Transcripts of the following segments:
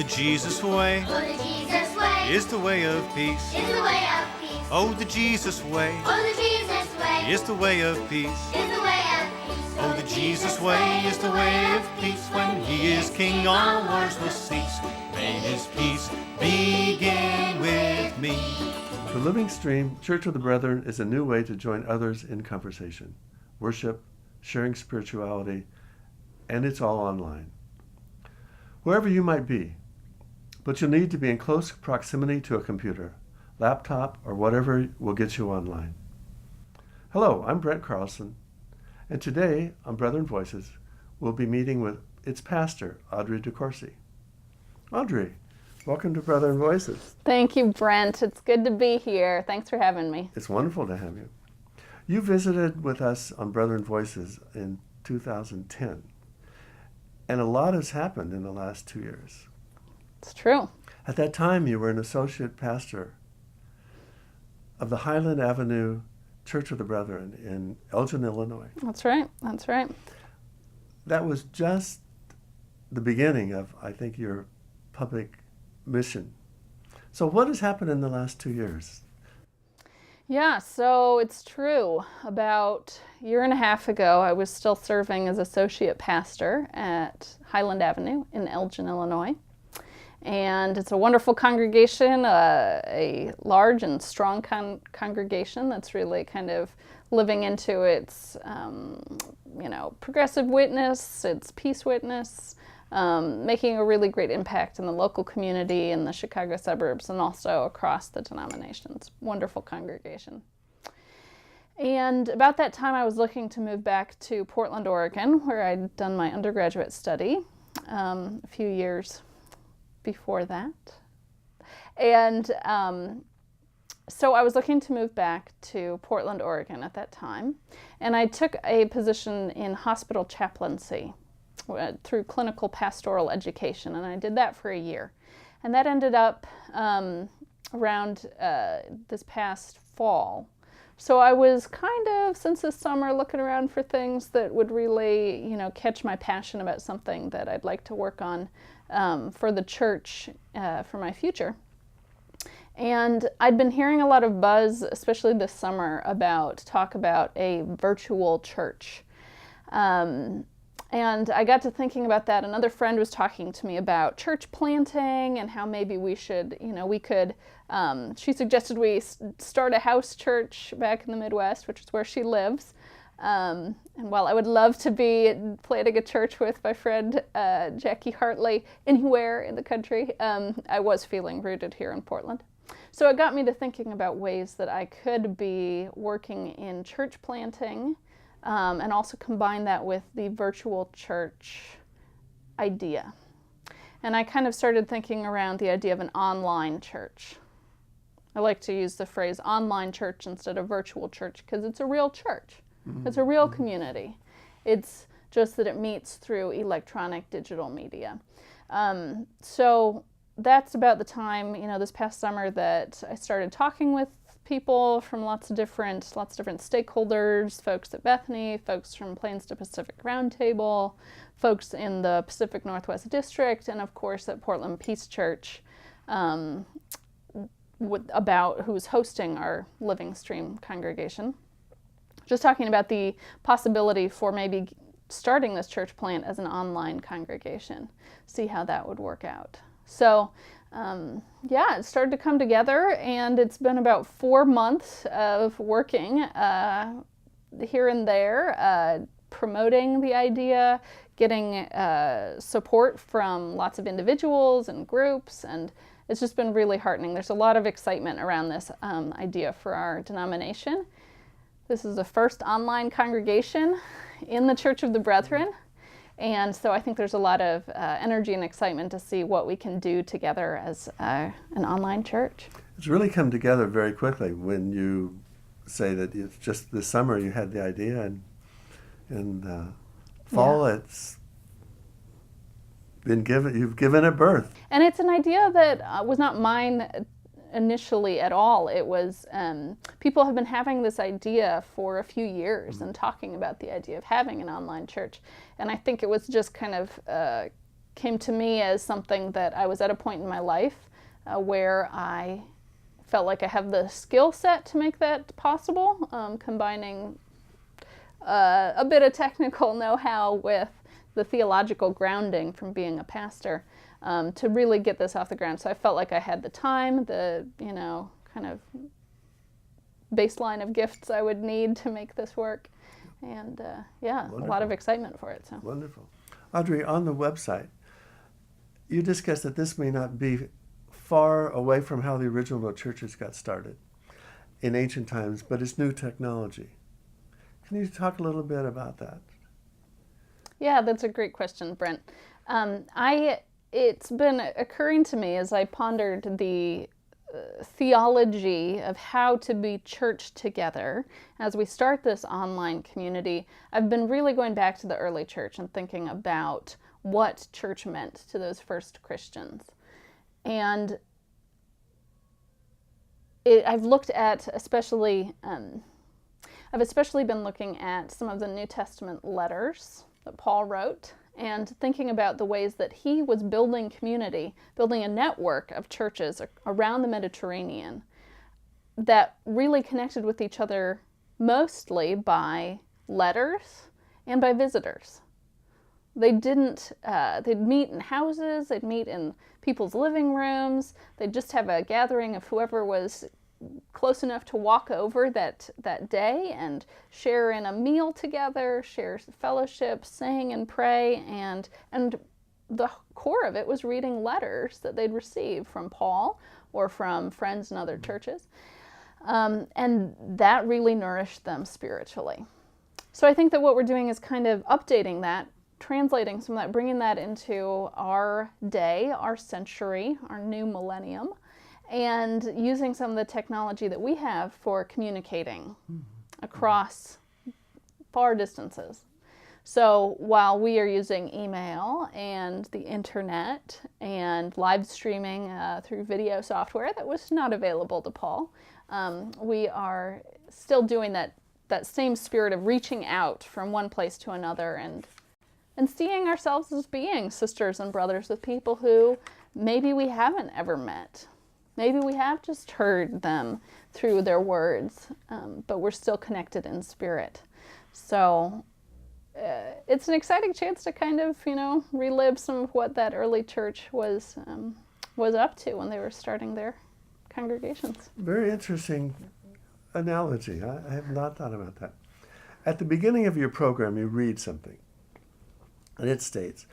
the Jesus way. Oh, the Jesus way Is the way of peace. is the way of peace. Oh, the Jesus way. Oh, the Jesus way Is the way of peace. is the way of peace. Oh, the Jesus way is the way of peace. When he is king, all wars will cease. May his peace begin with me. The Living Stream Church of the Brethren is a new way to join others in conversation, worship, sharing spirituality, and it's all online. Wherever you might be, but you'll need to be in close proximity to a computer, laptop, or whatever will get you online. Hello, I'm Brent Carlson, and today on Brethren Voices, we'll be meeting with its pastor, Audrey DeCoursey. Audrey, welcome to Brethren Voices. Thank you, Brent. It's good to be here. Thanks for having me. It's wonderful to have you. You visited with us on Brethren Voices in 2010, and a lot has happened in the last 2 years. It's true. At that time, you were an associate pastor of the Highland Avenue Church of the Brethren in Elgin, Illinois. That's right. That's right. That was just the beginning of, I think, your public mission. So what has happened in the last 2 years? Yeah, so it's true. About a year and a half ago, I was still serving as associate pastor at Highland Avenue in Elgin, Illinois. And it's a wonderful congregation, a large and strong congregation that's really kind of living into its, progressive witness, its peace witness, making a really great impact in the local community, in the Chicago suburbs, and also across the denominations. Wonderful congregation. And about that time, I was looking to move back to Portland, Oregon, where I'd done my undergraduate study a few years before that. And so I was looking to move back to Portland, Oregon at that time. And I took a position in hospital chaplaincy through clinical pastoral education. And I did that for a year. And that ended up around this past fall. So I was kind of, since this summer, looking around for things that would really, catch my passion about something that I'd like to work on for the church for my future. And I'd been hearing a lot of buzz, especially this summer, talk about a virtual church. And I got to thinking about that. Another friend was talking to me about church planting and how maybe we should, she suggested we start a house church back in the Midwest, which is where she lives. And while I would love to be planting a church with my friend Jackie Hartley anywhere in the country, I was feeling rooted here in Portland. So it got me to thinking about ways that I could be working in church planting and also combine that with the virtual church idea. And I kind of started thinking around the idea of an online church. I like to use the phrase online church instead of virtual church because it's a real church. Mm-hmm. It's a real community. It's just that it meets through electronic digital media. So that's about the time, this past summer that I started talking with people from lots of different stakeholders, folks at Bethany, folks from Plains to Pacific Roundtable, folks in the Pacific Northwest District, and of course at Portland Peace Church, about who's hosting our Living Stream congregation. Just talking about the possibility for maybe starting this church plant as an online congregation, see how that would work out. So it started to come together, and it's been about 4 months of working here and there, promoting the idea, getting support from lots of individuals and groups, and it's just been really heartening. There's a lot of excitement around this idea for our denomination. This is the first online congregation in the Church of the Brethren. And so I think there's a lot of energy and excitement to see what we can do together as an online church. It's really come together very quickly when you say that it's just this summer you had the idea, and in fall it's been you've given it birth. And it's an idea that was not mine initially at all. It was, people have been having this idea for a few years and talking about the idea of having an online church. And I think it was just kind of came to me as something that I was at a point in my life where I felt like I have the skill set to make that possible, combining a bit of technical know-how with the theological grounding from being a pastor, to really get this off the ground. So I felt like I had the time, the, kind of baseline of gifts I would need to make this work. And Wonderful. A lot of excitement for it. So Wonderful. Audrey, on the website, you discussed that this may not be far away from how the original churches got started in ancient times, but it's new technology. Can you talk a little bit about that? Yeah, that's a great question, Brent. It's been occurring to me as I pondered the theology of how to be church together as we start this online community. I've been really going back to the early church and thinking about what church meant to those first Christians. And I've looked at I've especially been looking at some of the New Testament letters that Paul wrote and thinking about the ways that he was building community, building a network of churches around the Mediterranean that really connected with each other mostly by letters and by visitors. They'd meet in houses, they'd meet in people's living rooms, they'd just have a gathering of whoever was close enough to walk over that day and share in a meal together, share fellowship, sing and pray, and the core of it was reading letters that they'd received from Paul or from friends in other churches. And that really nourished them spiritually. So I think that what we're doing is kind of updating that, translating some of that, bringing that into our day, our century, our new millennium, and using some of the technology that we have for communicating across far distances. So while we are using email and the internet and live streaming through video software that was not available to Paul, we are still doing that same spirit of reaching out from one place to another and seeing ourselves as being sisters and brothers with people who maybe we haven't ever met. Maybe we have just heard them through their words, but we're still connected in spirit. So it's an exciting chance to kind of, relive some of what that early church was up to when they were starting their congregations. Very interesting analogy. I have not thought about that. At the beginning of your program, you read something, and it states,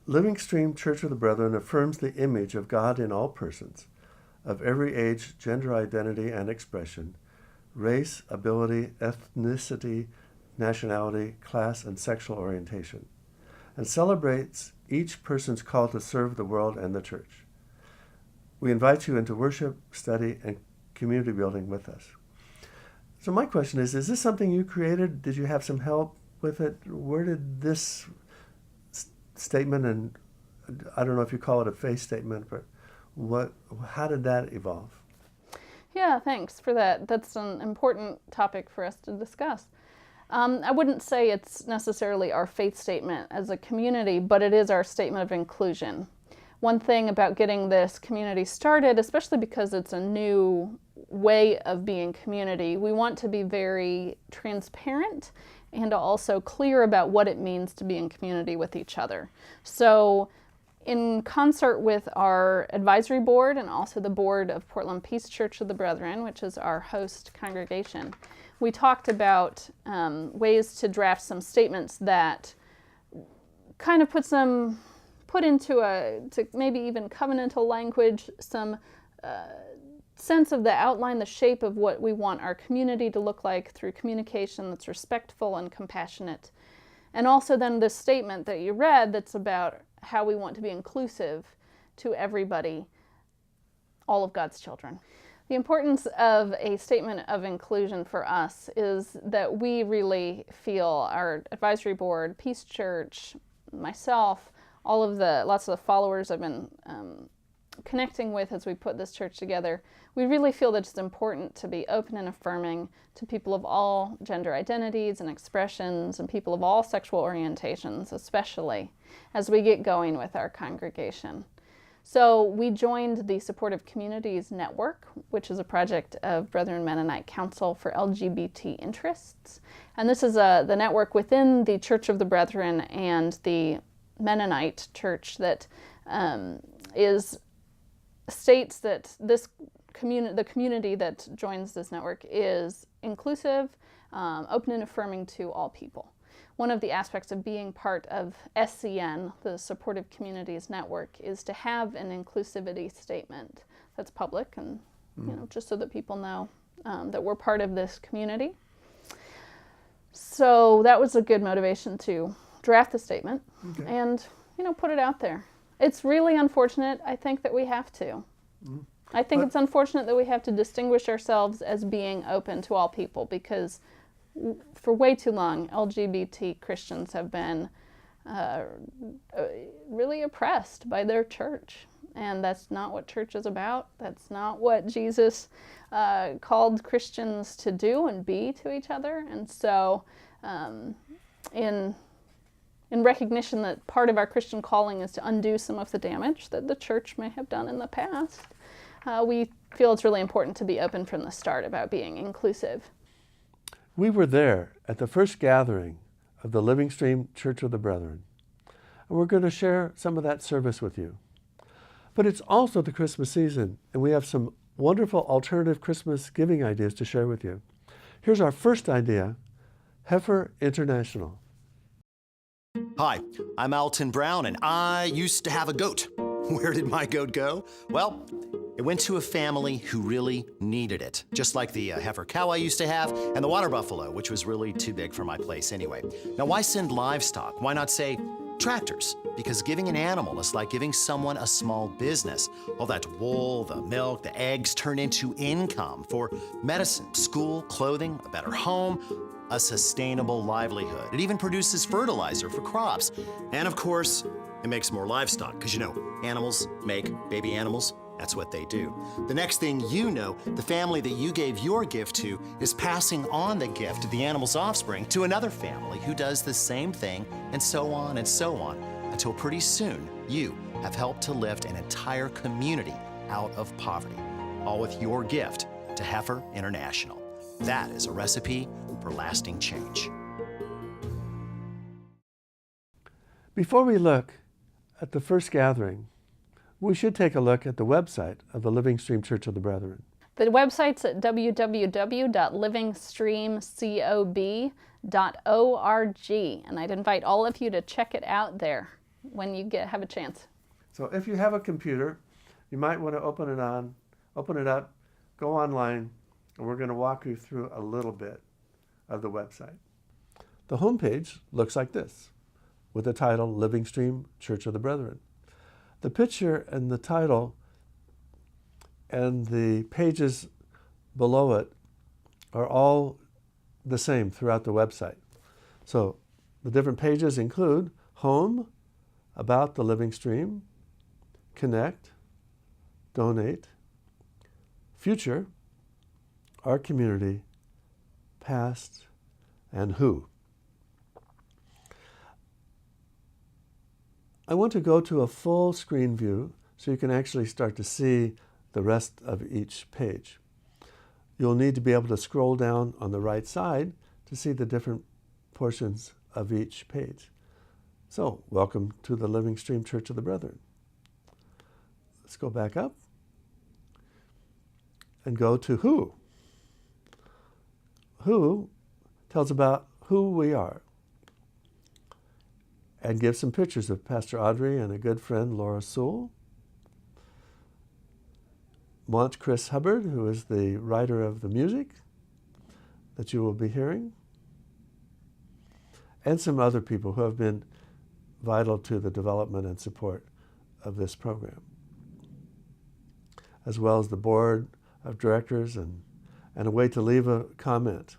Living Stream Church of the Brethren affirms the image of God in all persons, of every age, gender identity and expression, race, ability, ethnicity, nationality, class, and sexual orientation, and celebrates each person's call to serve the world and the church. We invite you into worship, study, and community building with us. So my question is this something you created? Did you have some help with it? Where did this statement, and I don't know if you call it a faith statement, but how did that evolve? Yeah, thanks for that. That's an important topic for us to discuss. I wouldn't say it's necessarily our faith statement as a community, but it is our statement of inclusion. One thing about getting this community started, especially because it's a new way of being community, we want to be very transparent and also clear about what it means to be in community with each other. So in concert with our advisory board and also the board of Portland Peace Church of the Brethren, which is our host congregation, we talked about ways to draft some statements that kind of put into to maybe even covenantal language, some sense of the outline, the shape of what we want our community to look like through communication that's respectful and compassionate. And also then this statement that you read that's about how we want to be inclusive to everybody, all of God's children. The importance of a statement of inclusion for us is that we really feel, our advisory board, Peace Church, myself, lots of the followers I've been connecting with as we put this church together, we really feel that it's important to be open and affirming to people of all gender identities and expressions and people of all sexual orientations, especially as we get going with our congregation. So we joined the Supportive Communities Network, which is a project of Brethren Mennonite Council for LGBT interests. And this is the network within the Church of the Brethren and the Mennonite Church that states that the community that joins this network is inclusive, open and affirming to all people. One of the aspects of being part of SCN, the Supportive Communities Network, is to have an inclusivity statement that's public and just so that people know that we're part of this community. So that was a good motivation to draft the statement and put it out there. It's really unfortunate, I think, that we have to. I think it's unfortunate that we have to distinguish ourselves as being open to all people, because for way too long, LGBT Christians have been really oppressed by their church. And that's not what church is about. That's not what Jesus called Christians to do and be to each other. And so in recognition that part of our Christian calling is to undo some of the damage that the church may have done in the past, we feel it's really important to be open from the start about being inclusive. We were there at the first gathering of the Living Stream Church of the Brethren, and we're going to share some of that service with you. But it's also the Christmas season, and we have some wonderful alternative Christmas giving ideas to share with you. Here's our first idea, Heifer International. Hi, I'm Alton Brown, and I used to have a goat. Where did my goat go? Well, it went to a family who really needed it, just like the heifer cow I used to have and the water buffalo, which was really too big for my place anyway. Now, why send livestock? Why not say tractors? Because giving an animal is like giving someone a small business. All that wool, the milk, the eggs turn into income for medicine, school, clothing, a better home, a sustainable livelihood. It even produces fertilizer for crops. And of course, it makes more livestock, because animals make baby animals. That's what they do. The next thing you know, the family that you gave your gift to is passing on the gift of the animal's offspring to another family who does the same thing, and so on, until pretty soon you have helped to lift an entire community out of poverty, all with your gift to Heifer International. That is a recipe for lasting change. Before we look at the first gathering, we should take a look at the website of the Living Stream Church of the Brethren. The website's at www.livingstreamcob.org, and I'd invite all of you to check it out there when you have a chance. So if you have a computer, you might want to open it up, go online, and we're going to walk you through a little bit of the website. The homepage looks like this, with the title Living Stream Church of the Brethren. The picture and the title and the pages below it are all the same throughout the website. So the different pages include Home, About the Living Stream, Connect, Donate, Future, Our Community, Past, and Who. I want to go to a full screen view so you can actually start to see the rest of each page. You'll need to be able to scroll down on the right side to see the different portions of each page. So, welcome to the Living Stream Church of the Brethren. Let's go back up and go to Who. Who tells about who we are, and give some pictures of Pastor Audrey and a good friend, Laura Sewell. Want Chris Hubbard, who is the writer of the music that you will be hearing, and some other people who have been vital to the development and support of this program, as well as the board of directors and a way to leave a comment.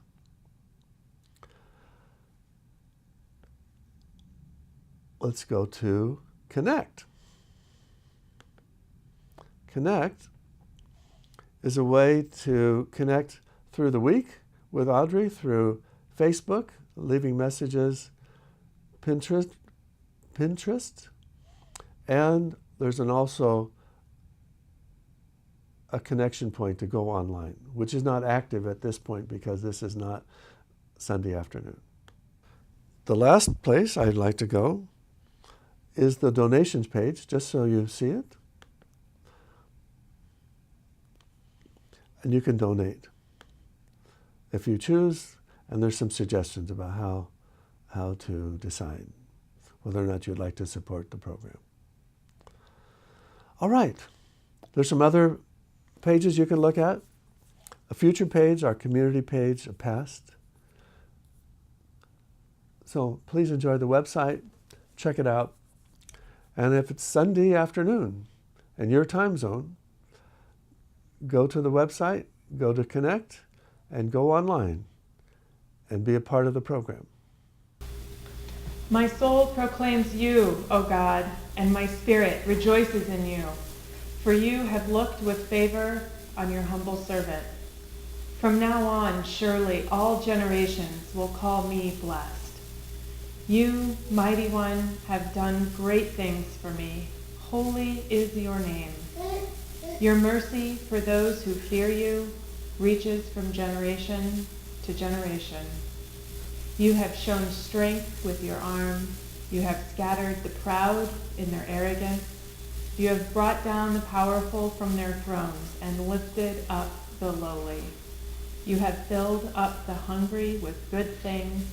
Let's go to Connect. Connect is a way to connect through the week with Audrey through Facebook, leaving messages, Pinterest, and there's also a connection point to go online, which is not active at this point because this is not Sunday afternoon. The last place I'd like to go is the donations page, just so you see it. And you can donate if you choose, and there's some suggestions about how to decide whether or not you'd like to support the program. All right, there's some other pages you can look at. A future page, our community page, a past. So please enjoy the website, check it out. And if it's Sunday afternoon in your time zone, go to the website, go to Connect, and go online and be a part of the program. My soul proclaims you, O God, and my spirit rejoices in you, for you have looked with favor on your humble servant. From now on, surely all generations will call me blessed. You, mighty one, have done great things for me. Holy is your name. Your mercy for those who fear you reaches from generation to generation. You have shown strength with your arm. You have scattered the proud in their arrogance. You have brought down the powerful from their thrones and lifted up the lowly. You have filled up the hungry with good things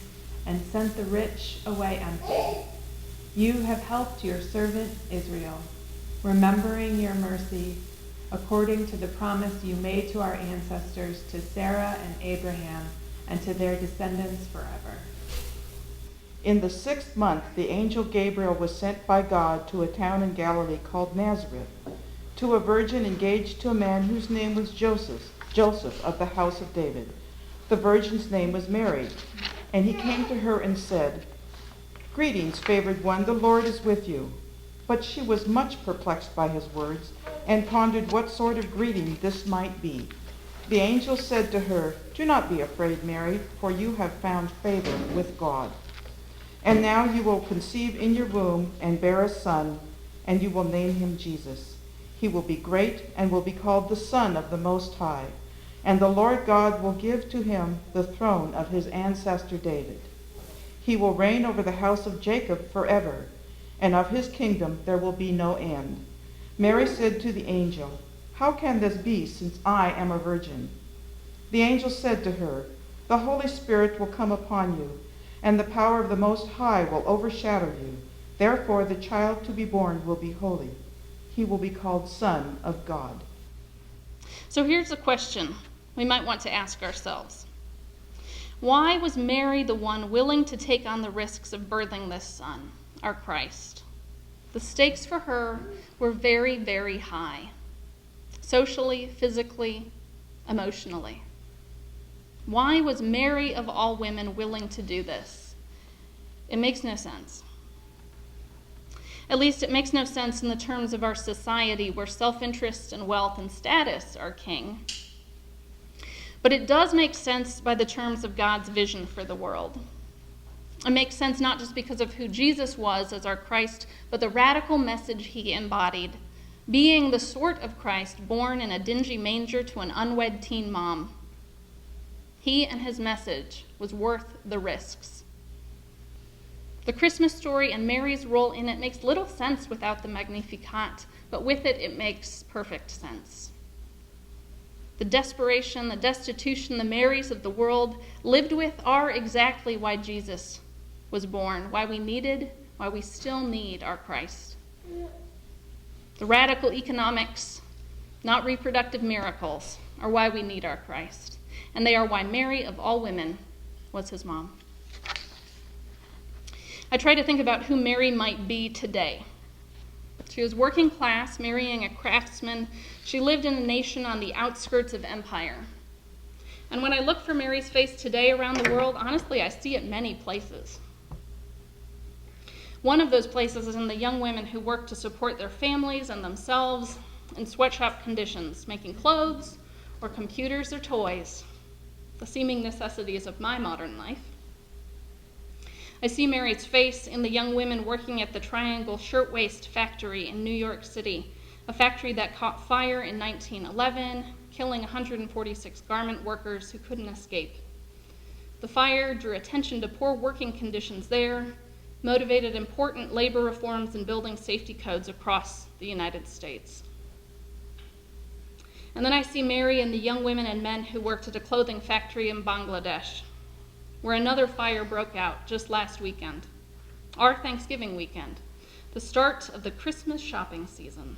and sent the rich away empty. You have helped your servant Israel, remembering your mercy, according to the promise you made to our ancestors, to Sarah and Abraham, and to their descendants forever. In the 6th month, the angel Gabriel was sent by God to a town in Galilee called Nazareth, to a virgin engaged to a man whose name was Joseph of the house of David. The virgin's name was Mary. And he came to her and said, "Greetings, favored one, the Lord is with you." But she was much perplexed by his words, and pondered what sort of greeting this might be. The angel said to her, "Do not be afraid, Mary, for you have found favor with God. And now you will conceive in your womb and bear a son, and you will name him Jesus. He will be great and will be called the Son of the Most High. And the Lord God will give to him the throne of his ancestor David. He will reign over the house of Jacob forever, and of his kingdom there will be no end." Mary said to the angel, "How can this be, since I am a virgin?" The angel said to her, "The Holy Spirit will come upon you, and the power of the Most High will overshadow you. Therefore the child to be born will be holy. He will be called Son of God." So here's a question we might want to ask ourselves. Why was Mary the one willing to take on the risks of birthing this son, our Christ? The stakes for her were very, very high, socially, physically, emotionally. Why was Mary, of all women, willing to do this? It makes no sense. At least it makes no sense in the terms of our society, where self-interest and wealth and status are king. But it does make sense by the terms of God's vision for the world. It makes sense not just because of who Jesus was as our Christ, but the radical message he embodied, being the sort of Christ born in a dingy manger to an unwed teen mom. He and his message was worth the risks. The Christmas story and Mary's role in it makes little sense without the Magnificat, but with it, it makes perfect sense. The desperation, the destitution, the Marys of the world lived with are exactly why Jesus was born, why we still need our Christ. The radical economics, not reproductive miracles, are why we need our Christ. And they are why Mary, of all women, was his mom. I try to think about who Mary might be today. She was working class, marrying a craftsman. She lived in a nation on the outskirts of empire. And when I look for Mary's face today around the world, honestly, I see it many places. One of those places is in the young women who work to support their families and themselves in sweatshop conditions, making clothes or computers or toys, the seeming necessities of my modern life. I see Mary's face in the young women working at the Triangle Shirtwaist Factory in New York City, a factory that caught fire in 1911, killing 146 garment workers who couldn't escape. The fire drew attention to poor working conditions there, motivated important labor reforms and building safety codes across the United States. And then I see Mary and the young women and men who worked at a clothing factory in Bangladesh, where another fire broke out just last weekend, our Thanksgiving weekend, the start of the Christmas shopping season.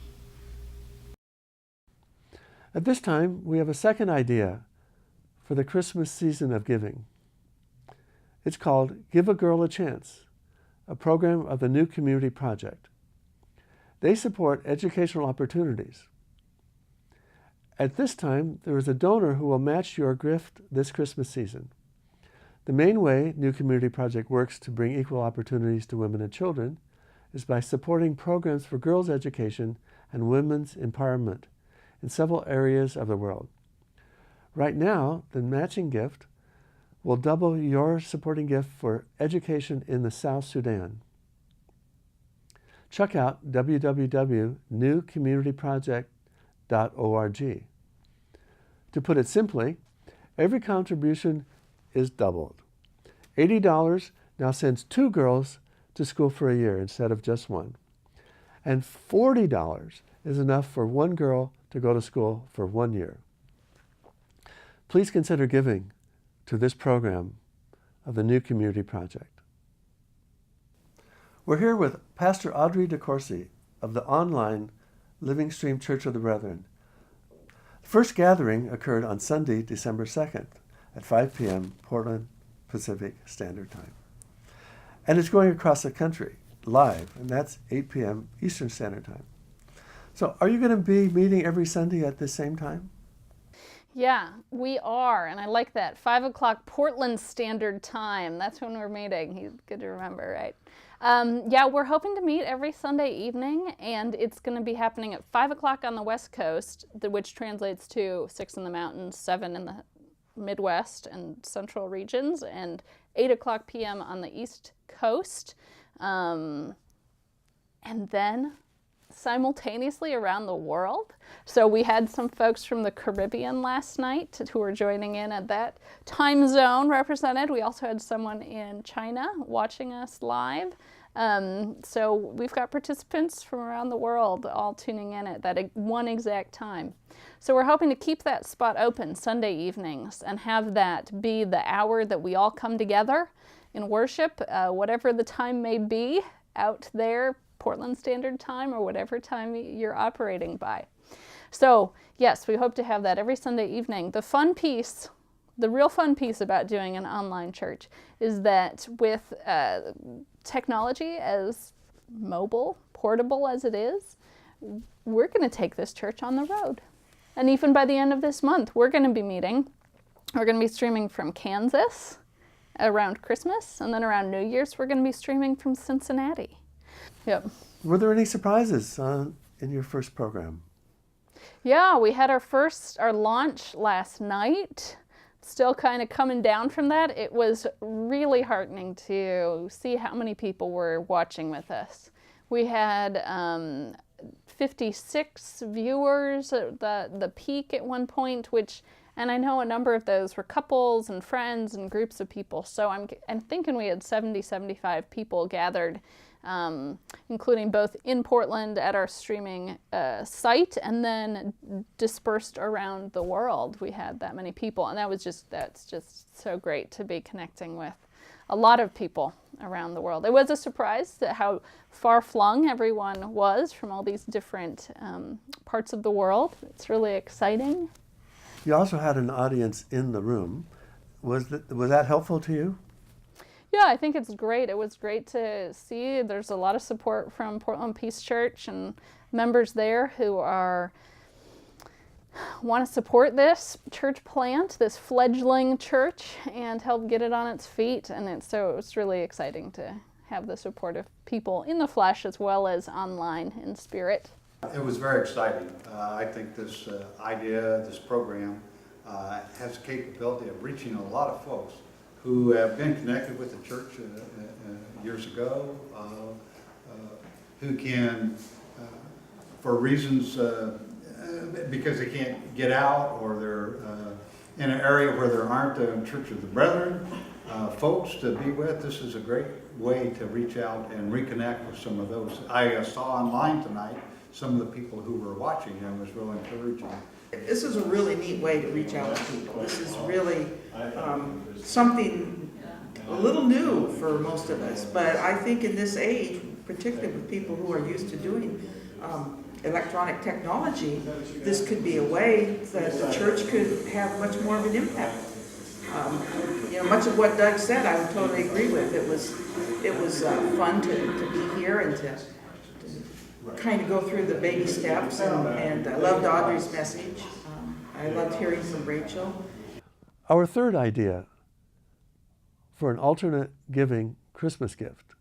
At this time, we have a second idea for the Christmas season of giving. It's called Give a Girl a Chance, a program of the New Community Project. They support educational opportunities. At this time, there is a donor who will match your gift this Christmas season. The main way New Community Project works to bring equal opportunities to women and children is by supporting programs for girls' education and women's empowerment in several areas of the world. Right now, the matching gift will double your supporting gift for education in the South Sudan. Check out www.newcommunityproject.org. To put it simply, every contribution is doubled. $80 now sends 2 girls to school for a year instead of just one. And $40 is enough for 1 girl to go to school for 1 year. Please consider giving to this program of the New Community Project. We're here with Pastor Audrey DeCoursey of the online Living Stream Church of the Brethren. The first gathering occurred on Sunday, December 2nd at 5 p.m. Portland Pacific Standard Time. And it's going across the country live, and that's 8 p.m. Eastern Standard Time. So are you going to be meeting every Sunday at the same time? Yeah, we are, and I like that. 5 o'clock Portland Standard Time. That's when we're meeting. Good to remember, right? Yeah, we're hoping to meet every Sunday evening, and it's going to be happening at 5 o'clock on the West Coast, which translates to 6 in the mountains, 7 in the Midwest and Central regions, and 8 o'clock p.m. on the East Coast. And then simultaneously around the world. So we had some folks from the Caribbean last night who were joining in at that time zone represented. We also had someone in China watching us live. So we've got participants from around the world all tuning in at that one exact time. So we're hoping to keep that spot open Sunday evenings and have that be the hour that we all come together in worship, whatever the time may be out there, Portland Standard Time or whatever time you're operating by. So yes, we hope to have that every Sunday evening. The fun piece, the real fun piece about doing an online church is that with technology as mobile, portable as it is, we're going to take this church on the road. And even by the end of this month, we're going to be meeting. We're going to be streaming from Kansas around Christmas, and then around New Year's, we're going to be streaming from Cincinnati. Yep. Were there any surprises in your first program? Yeah, we had our launch last night. Still kind of coming down from that. It was really heartening to see how many people were watching with us. We had 56 viewers at the peak at one point, and I know a number of those were couples and friends and groups of people. So I'm thinking we had 75 people gathered, including both in Portland at our streaming site and then dispersed around the world. We had that many people, and that's just so great to be connecting with a lot of people around the world. It was a surprise at how far-flung everyone was from all these different parts of the world. It's really exciting. You also had an audience in the room. Was that helpful to you? Yeah, I think it's great. It was great to see. There's a lot of support from Portland Peace Church and members there who want to support this church plant, this fledgling church, and help get it on its feet. And it's really exciting to have the support of people in the flesh as well as online in spirit. It was very exciting. I think this idea, this program, has the capability of reaching a lot of folks who have been connected with the church years ago, who can, for reasons, because they can't get out or they're in an area where there aren't a Church of the Brethren, folks to be with. This is a great way to reach out and reconnect with some of those. I saw online tonight some of the people who were watching, and it was real encouraging. This is a really neat way to reach out to people. This is really something a little new for most of us, but I think in this age, particularly with people who are used to doing electronic technology, this could be a way that the church could have much more of an impact. Much of what Doug said, I would totally agree with. It was fun to be here and to kind of go through the baby steps, and I loved Audrey's message. I loved hearing from Rachel. Our third idea for an alternate giving Christmas gift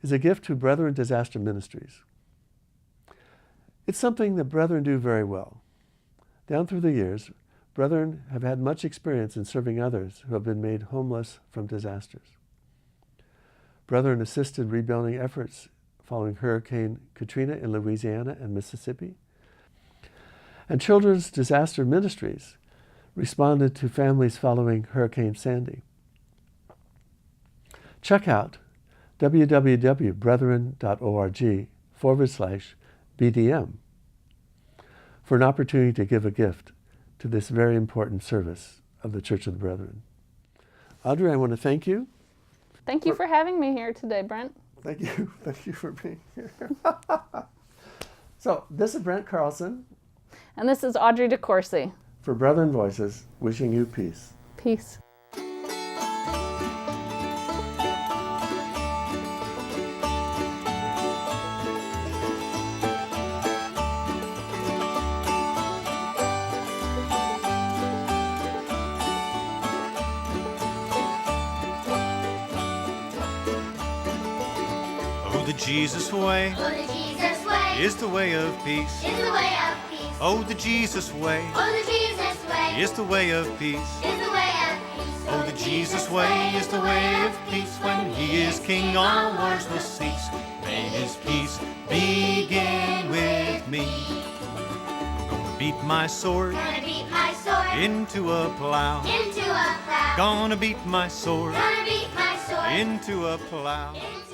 is a gift to Brethren Disaster Ministries. It's something that Brethren do very well. Down through the years, Brethren have had much experience in serving others who have been made homeless from disasters. Brethren assisted rebuilding efforts following Hurricane Katrina in Louisiana and Mississippi. And Children's Disaster Ministries responded to families following Hurricane Sandy. Check out www.brethren.org/BDM for an opportunity to give a gift to this very important service of the Church of the Brethren. Audrey, I want to thank you. Thank you for having me here today, Brent. Thank you. Thank you for being here. So, this is Brent Carlson. And this is Audrey DeCoursey. For Brethren Voices, wishing you peace. Peace. The Jesus way Oh, the Jesus way is the way of peace. is the way of peace. Oh, the Jesus way Oh, the Jesus way is the way of peace. is the way of peace. Oh, the Jesus way is the way of peace. When He is King, all wars will cease. May His peace begin with me. I'm gonna beat my sword Gonna beat my sword into a plow. into a plow. Gonna beat my sword Gonna beat my sword into a plow. into